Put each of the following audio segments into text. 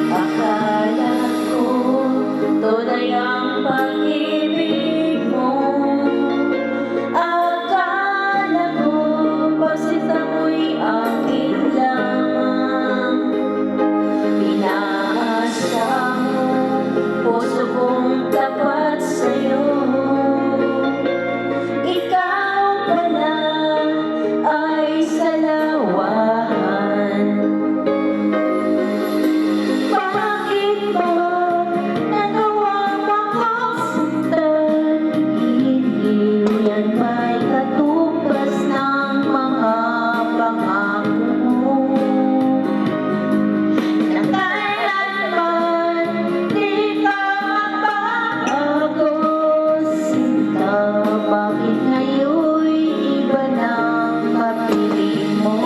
Akala ko tunay ang pag-ibig mo. Akala ko pagsita mo'y akin lamang. Pinaasa mo, puso kong tapat sa'yo. Ikaw pala ay salawahan. Bakit ba nagawa mo akong saktan? Hindi yan ba'y katumbas ng mga pangako mo? Na kailanman di ka magbabago, sinta. Bakit ngayon'y iba ng kapili mo?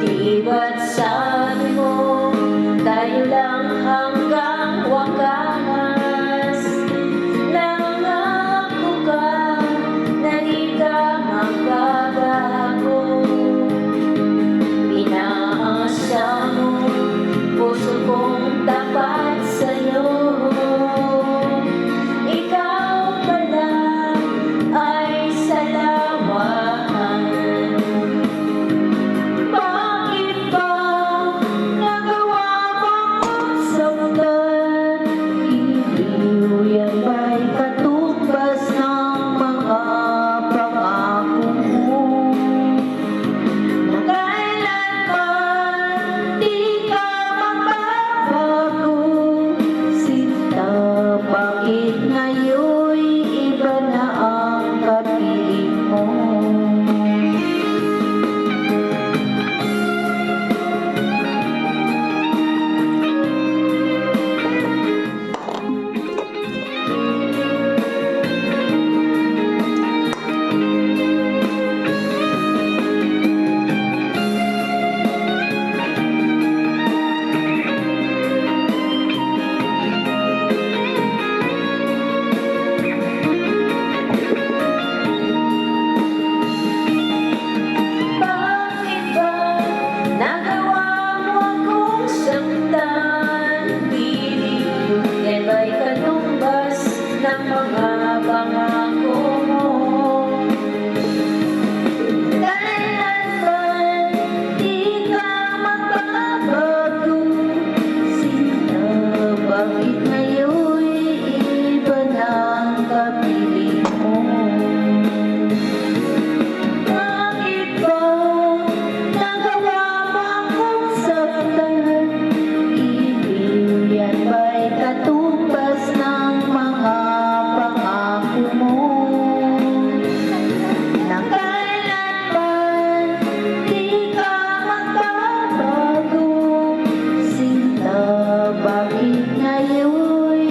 Di ba't sabi mo, tayo lang hanggang wakas? Nangako ka na di ka magbabago. Pinaasa mo, puso kong tapat sa'yo. Ikaw pala ay salawahan. Bakit ba nagawa mo akong saktan? Hindi yan ba'y katumbas ng mga pangako mo? Na kailanman di ka magbabago, sinta. Bakit ngayon'y iba na ang kapiling mo? Bakit ba nagawa mo akong saktan? Hindi yan ba'y katumbas ng mga pangako mo? Kailanman di ka magbabago, sinta. Bakit ngayon'y iba ng kapiling mo? Bakit ba nagawa mo akong saktan? Hindi yan ba'y katumbas ng mga pangako mo? Na kailanman di ka magbabago, sinta. Bakit ngayon'y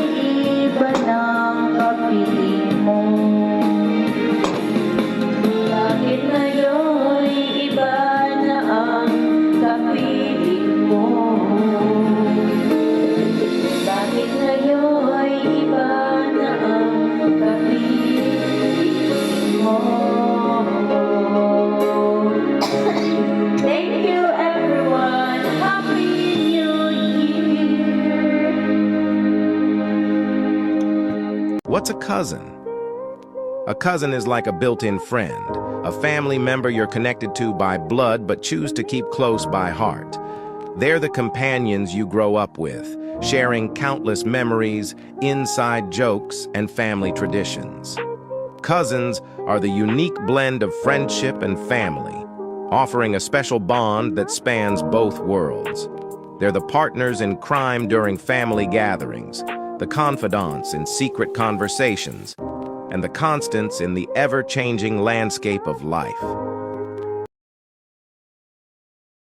iba ng kapiling mo? Bakit ngayon'y iba na ang kapiling mo? Bakit ngayon'y iba na ang kapiling mo? Thank you, everyone. Happy New Year. What's a cousin? A cousin is like a built-in friend, a family member you're connected to by blood but choose to keep close by heart. They're the companions you grow up with, sharing countless memories, inside jokes, and family traditions. Cousins are the unique blend of friendship and family, offering a special bond that spans both worlds. They're the partners in crime during family gatherings, the confidants in secret conversations, and the constants in the ever-changing landscape of life.